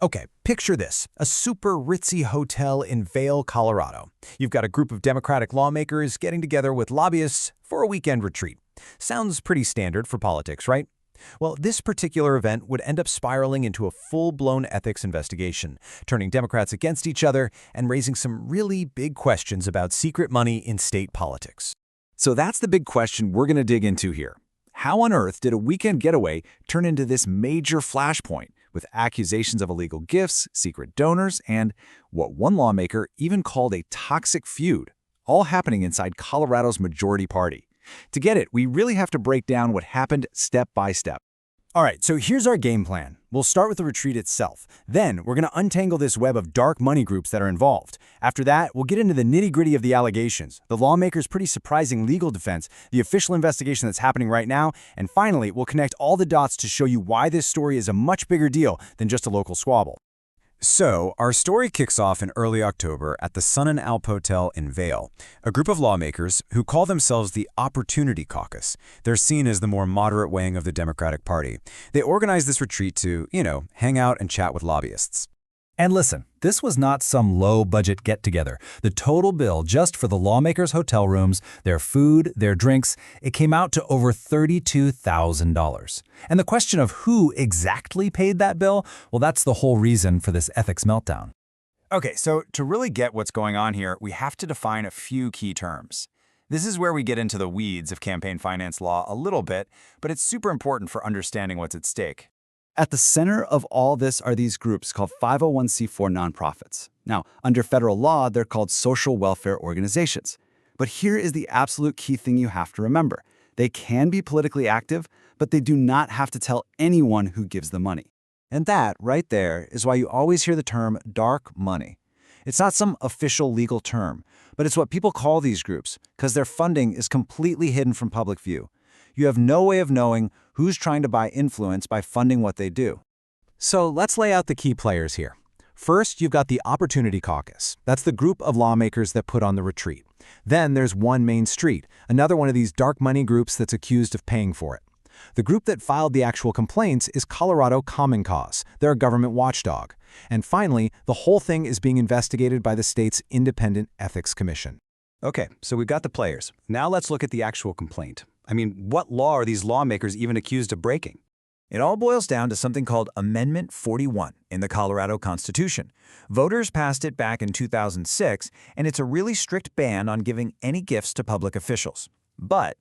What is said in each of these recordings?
Okay, picture this, a super ritzy hotel in Vail, Colorado. You've got a group of Democratic lawmakers getting together with lobbyists for a weekend retreat. Sounds pretty standard for politics, right? Well, this particular event would end up spiraling into a full-blown ethics investigation, turning Democrats against each other and raising some really big questions about secret money in state politics. So that's the big question we're going to dig into here. How on earth did a weekend getaway turn into this major flashpoint with accusations of illegal gifts, secret donors, and what one lawmaker even called a toxic feud, all happening inside Colorado's majority party? To get it, we really have to break down what happened step by step. All right, so here's our game plan. We'll start with the retreat itself. Then we're going to untangle this web of dark money groups that are involved. After that, we'll get into the nitty-gritty of the allegations, the lawmakers' pretty surprising legal defense, the official investigation that's happening right now, and finally, we'll connect all the dots to show you why this story is a much bigger deal than just a local squabble. So, our story kicks off in early October at the Sun and Alp Hotel in Vail. A group of lawmakers who call themselves the Opportunity Caucus. They're seen as the more moderate wing of the Democratic Party. They organize this retreat to, hang out and chat with lobbyists. And listen, this was not some low-budget get-together. The total bill just for the lawmakers' hotel rooms, their food, their drinks, it came out to over $32,000. And the question of who exactly paid that bill, well, that's the whole reason for this ethics meltdown. Okay, so to really get what's going on here, we have to define a few key terms. This is where we get into the weeds of campaign finance law a little bit, but it's super important for understanding what's at stake. At the center of all this are these groups called 501c4 nonprofits. Now, under federal law, they're called social welfare organizations. But here is the absolute key thing you have to remember. They can be politically active, but they do not have to tell anyone who gives the money. And that, right there, is why you always hear the term dark money. It's not some official legal term, but it's what people call these groups because their funding is completely hidden from public view. You have no way of knowing who's trying to buy influence by funding what they do. So let's lay out the key players here. First, you've got the Opportunity Caucus. That's the group of lawmakers that put on the retreat. Then there's One Main Street, another one of these dark money groups that's accused of paying for it. The group that filed the actual complaints is Colorado Common Cause. They're a government watchdog. And finally, the whole thing is being investigated by the state's Independent Ethics Commission. Okay, so we've got the players. Now let's look at the actual complaint. What law are these lawmakers even accused of breaking? It all boils down to something called Amendment 41 in the Colorado Constitution. Voters passed it back in 2006, and it's a really strict ban on giving any gifts to public officials. But,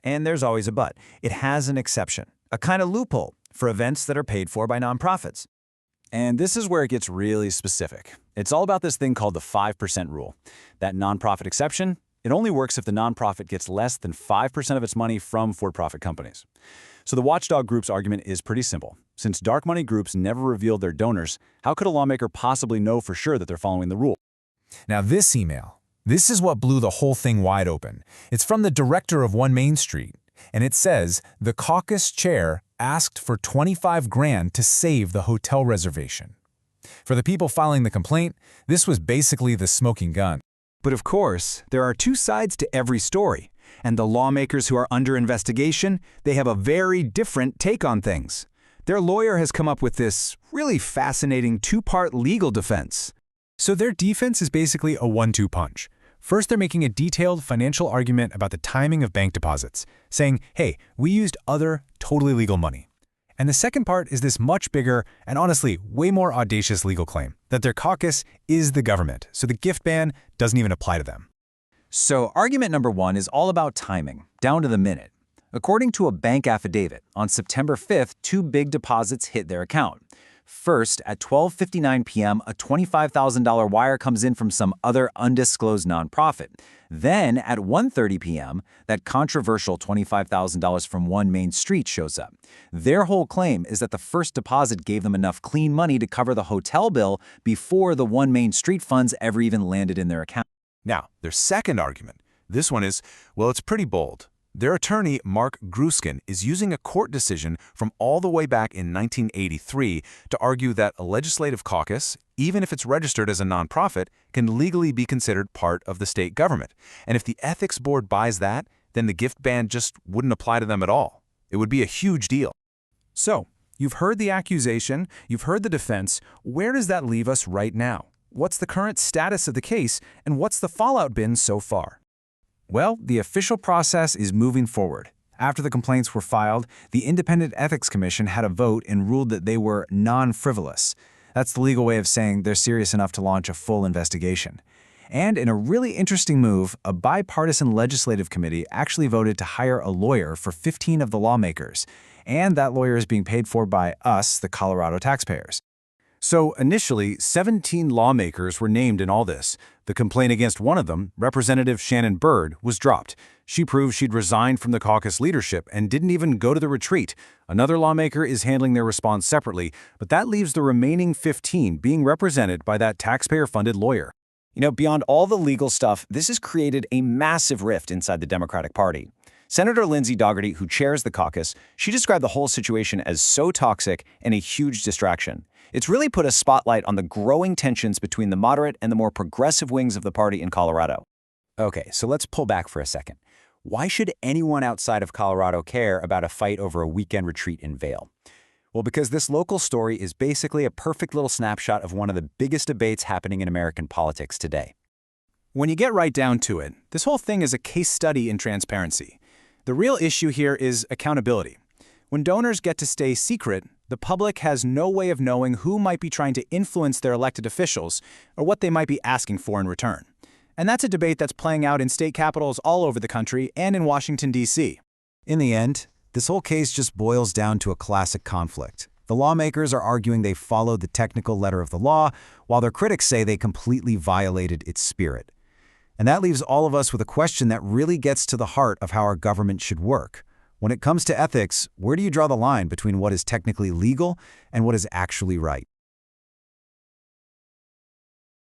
and there's always a but, it has an exception, a kind of loophole for events that are paid for by nonprofits. And this is where it gets really specific. It's all about this thing called the 5% rule. That nonprofit exception, it only works if the nonprofit gets less than 5% of its money from for-profit companies. So the watchdog group's argument is pretty simple. Since dark money groups never revealed their donors, how could a lawmaker possibly know for sure that they're following the rule? Now this email, this is what blew the whole thing wide open. It's from the director of One Main Street, and it says, the caucus chair asked for $25,000 to save the hotel reservation. For the people filing the complaint, this was basically the smoking gun. But of course, there are two sides to every story, and the lawmakers who are under investigation, they have a very different take on things. Their lawyer has come up with this really fascinating two-part legal defense. So their defense is basically a 1-2 punch. First, they're making a detailed financial argument about the timing of bank deposits, saying, hey, we used other, totally legal money. And the second part is this much bigger and honestly way more audacious legal claim that their caucus is the government, so the gift ban doesn't even apply to them. So argument number one is all about timing, down to the minute. According to a bank affidavit, on September 5th, two big deposits hit their account. First, at 12:59 p.m., a $25,000 wire comes in from some other undisclosed nonprofit. Then, at 1:30 p.m., that controversial $25,000 from One Main Street shows up. Their whole claim is that the first deposit gave them enough clean money to cover the hotel bill before the One Main Street funds ever even landed in their account. Now, their second argument, this one is, well, it's pretty bold. Their attorney, Mark Gruskin, is using a court decision from all the way back in 1983 to argue that a legislative caucus, even if it's registered as a nonprofit, can legally be considered part of the state government. And if the ethics board buys that, then the gift ban just wouldn't apply to them at all. It would be a huge deal. So, You've heard the accusation, you've heard the defense. Where does that leave us right now? What's the current status of the case, and what's the fallout been so far? Well, the official process is moving forward. After the complaints were filed, the Independent Ethics Commission had a vote and ruled that they were non-frivolous. That's the legal way of saying they're serious enough to launch a full investigation. And in a really interesting move, a bipartisan legislative committee actually voted to hire a lawyer for 15 of the lawmakers. And that lawyer is being paid for by us, the Colorado taxpayers. So initially, 17 lawmakers were named in all this. The complaint against one of them, Representative Shannon Byrd, was dropped. She proved she'd resigned from the caucus leadership and didn't even go to the retreat. Another lawmaker is handling their response separately, but that leaves the remaining 15 being represented by that taxpayer-funded lawyer. You know, beyond all the legal stuff, this has created a massive rift inside the Democratic Party. Senator Lindsay Dougherty, who chairs the caucus, she described the whole situation as so toxic and a huge distraction. It's really put a spotlight on the growing tensions between the moderate and the more progressive wings of the party in Colorado. Okay, so let's pull back for a second. Why should anyone outside of Colorado care about a fight over a weekend retreat in Vail? Well, because this local story is basically a perfect little snapshot of one of the biggest debates happening in American politics today. When you get right down to it, this whole thing is a case study in transparency. The real issue here is accountability. When donors get to stay secret, the public has no way of knowing who might be trying to influence their elected officials or what they might be asking for in return. And that's a debate that's playing out in state capitals all over the country and in Washington, D.C. In the end, this whole case just boils down to a classic conflict. The lawmakers are arguing they followed the technical letter of the law, while their critics say they completely violated its spirit. And that leaves all of us with a question that really gets to the heart of how our government should work. When it comes to ethics, where do you draw the line between what is technically legal and what is actually right?